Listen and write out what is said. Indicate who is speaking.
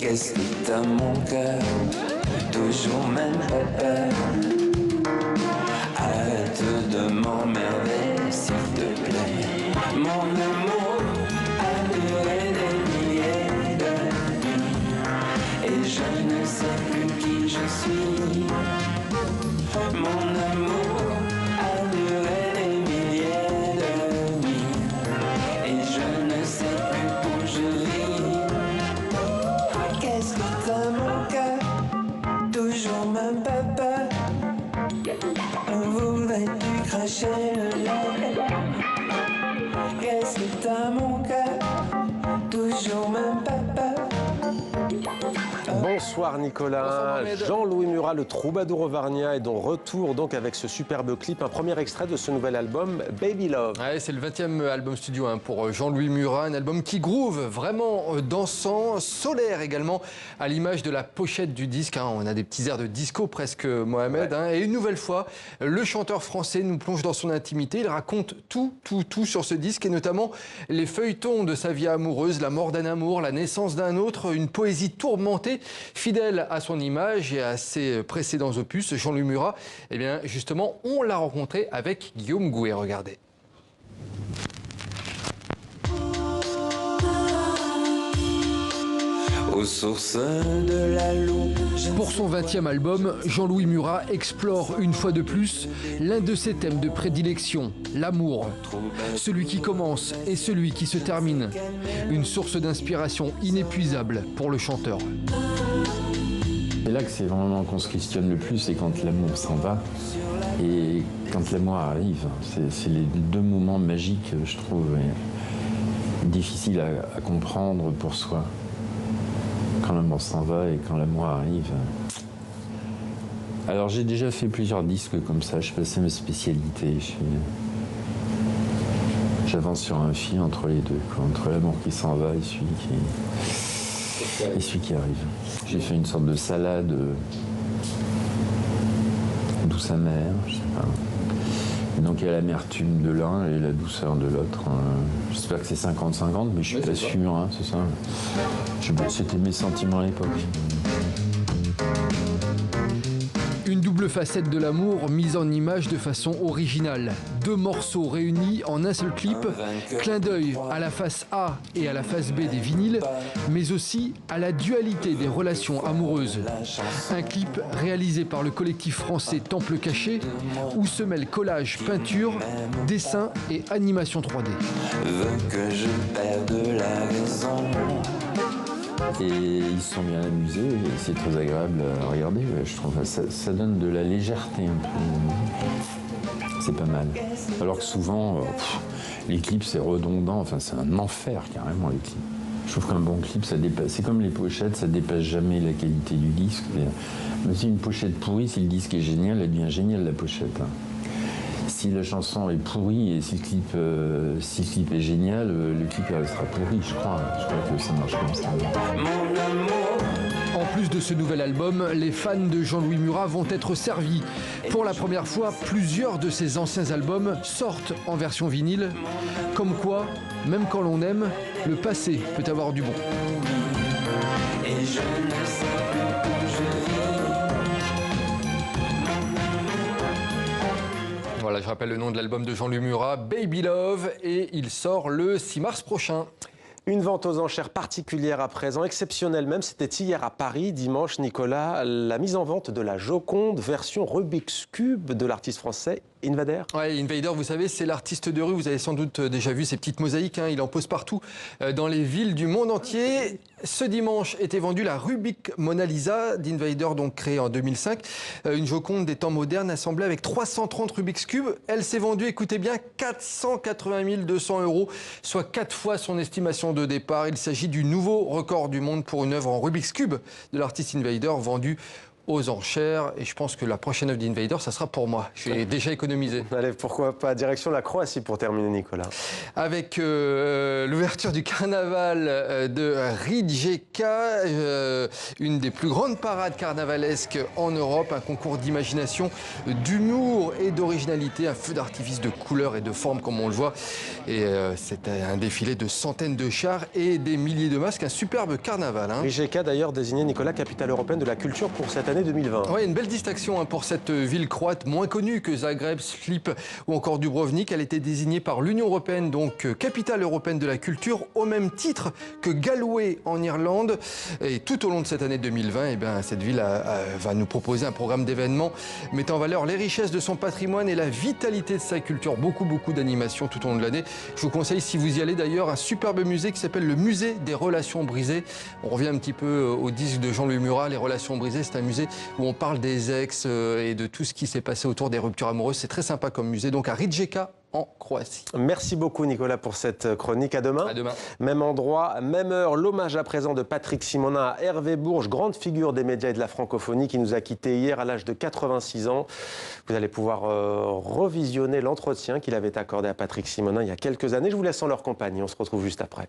Speaker 1: Qu'est-ce que t'as mon cœur, toujours même pas peur. Arrête de m'emmerder s'il te plaît. Mon amour a duré des milliers de nuits et je ne sais plus qui je suis. Mon amour a duré des milliers de nuits et je ne sais plus où je vis. Qu'est-ce que t'as mon cœur, toujours même pas peur. Voudrais-tu cracher le lait? Qu'est-ce que t'as mon cœur, toujours même pas peur.
Speaker 2: Bonsoir Nicolas. Jean-Louis Murat, le troubadour auvergnat, est de retour donc avec ce superbe clip, un premier extrait de ce nouvel album Baby Love.
Speaker 3: Ouais, c'est le 20e album studio pour Jean-Louis Murat, un album qui groove, vraiment dansant, solaire également, à l'image de la pochette du disque. On a des petits airs de disco presque, Mohamed. Et une nouvelle fois, le chanteur français nous plonge dans son intimité. Il raconte tout sur ce disque et notamment les feuilletons de sa vie amoureuse, la mort d'un amour, la naissance d'un autre, une poésie tourmentée. Fidèle à son image et à ses précédents opus, Jean-Louis Murat, eh bien justement, on l'a rencontré avec Guillaume Gouet. Regardez.
Speaker 1: Aux sources de la Loupe.
Speaker 4: Pour son 20e album, Jean-Louis Murat explore une fois de plus l'un de ses thèmes de prédilection, l'amour. Celui qui commence et celui qui se termine. Une source d'inspiration inépuisable pour le chanteur.
Speaker 5: C'est là que c'est vraiment qu'on se questionne le plus, c'est quand l'amour s'en va et quand l'amour arrive. C'est les deux moments magiques, je trouve, difficiles à comprendre pour soi. Quand l'amour s'en va et quand l'amour arrive. Alors j'ai déjà fait plusieurs disques comme ça, je passais ma spécialité. J'avance sur un fil entre les deux, quoi, entre l'amour qui s'en va et celui qui arrive. J'ai fait une sorte de salade douce amère, je sais pas. Et donc il y a l'amertume de l'un et la douceur de l'autre. J'espère que c'est 50-50, mais je suis pas sûr, hein, c'est ça. C'était mes sentiments à l'époque.
Speaker 4: Une double facette de l'amour mise en image de façon originale. Deux morceaux réunis en un seul clip, clin d'œil à la face A et à la face B des vinyles, mais aussi à la dualité des relations amoureuses. Un clip réalisé par le collectif français Temple Caché, où se mêlent collage, peinture, dessin et animation 3D.
Speaker 1: Veux que je perde la raison.
Speaker 5: Et ils se sont bien amusés, et c'est très agréable à regarder, je trouve. Ça donne de la légèreté un peu. C'est pas mal. Alors que souvent, les clips, c'est redondant, enfin c'est un enfer carrément les clips. Je trouve qu'un bon clip, ça dépasse. C'est comme les pochettes, ça dépasse jamais la qualité du disque. Mais si une pochette pourrie, si le disque est génial, elle devient géniale la pochette. Si la chanson est pourrie et si le clip est génial, le clip restera pourri, je crois. Je crois que ça marche comme ça.
Speaker 4: En plus de ce nouvel album, les fans de Jean-Louis Murat vont être servis. Pour la première fois, plusieurs de ses anciens albums sortent en version vinyle. Comme quoi, même quand l'on aime, le passé peut avoir du bon.
Speaker 1: Et je ne sais plus où je vis.
Speaker 3: Voilà, je rappelle le nom de l'album de Jean-Louis Murat, Baby Love, et il sort le 6 mars prochain.
Speaker 2: Une vente aux enchères particulière à présent, exceptionnelle même, c'était hier à Paris, dimanche, Nicolas, la mise en vente de la Joconde version Rubik's Cube de l'artiste français Invader.
Speaker 3: Ouais, Invader, vous savez, c'est l'artiste de rue. Vous avez sans doute déjà vu ces petites mosaïques. Il en pose partout dans les villes du monde entier. Ce dimanche était vendue la Rubik Mona Lisa d'Invader, donc créée en 2005. Une Joconde des temps modernes assemblée avec 330 Rubik's Cube. Elle s'est vendue, écoutez bien, 480 200 €, soit 4 fois son estimation de départ. Il s'agit du nouveau record du monde pour une œuvre en Rubik's Cube de l'artiste Invader, vendue aux enchères. Et je pense que la prochaine œuvre d'Invader, ça sera pour moi. J'ai déjà économisé.
Speaker 2: Allez, pourquoi pas, direction la Croatie pour terminer, Nicolas.
Speaker 3: Avec l'ouverture du carnaval de Rijeka, une des plus grandes parades carnavalesques en Europe, un concours d'imagination, d'humour et d'originalité, un feu d'artifice de couleurs et de formes comme on le voit. Et c'est un défilé de centaines de chars et des milliers de masques, un superbe carnaval.
Speaker 2: Rijeka d'ailleurs désigné, Nicolas, capitale européenne de la culture pour cette année 2020.
Speaker 3: Oui, une belle distinction pour cette ville croate, moins connue que Zagreb, Split ou encore Dubrovnik. Elle était désignée par l'Union européenne, donc capitale européenne de la culture, au même titre que Galway en Irlande. Et tout au long de cette année 2020, eh bien, cette ville va nous proposer un programme d'événements mettant en valeur les richesses de son patrimoine et la vitalité de sa culture. Beaucoup d'animations tout au long de l'année. Je vous conseille, si vous y allez d'ailleurs, un superbe musée qui s'appelle le Musée des Relations Brisées. On revient un petit peu au disque de Jean-Louis Murat, Les Relations Brisées. C'est un musée où on parle des ex et de tout ce qui s'est passé autour des ruptures amoureuses. C'est très sympa comme musée. Donc à Rijeka, en Croatie.
Speaker 2: Merci beaucoup, Nicolas, pour cette chronique. À demain.
Speaker 3: À demain.
Speaker 2: Même endroit, même heure. L'hommage à présent de Patrick Simonin à Hervé Bourges, grande figure des médias et de la francophonie, qui nous a quittés hier à l'âge de 86 ans. Vous allez pouvoir revisionner l'entretien qu'il avait accordé à Patrick Simonin il y a quelques années. Je vous laisse en leur compagnie. On se retrouve juste après.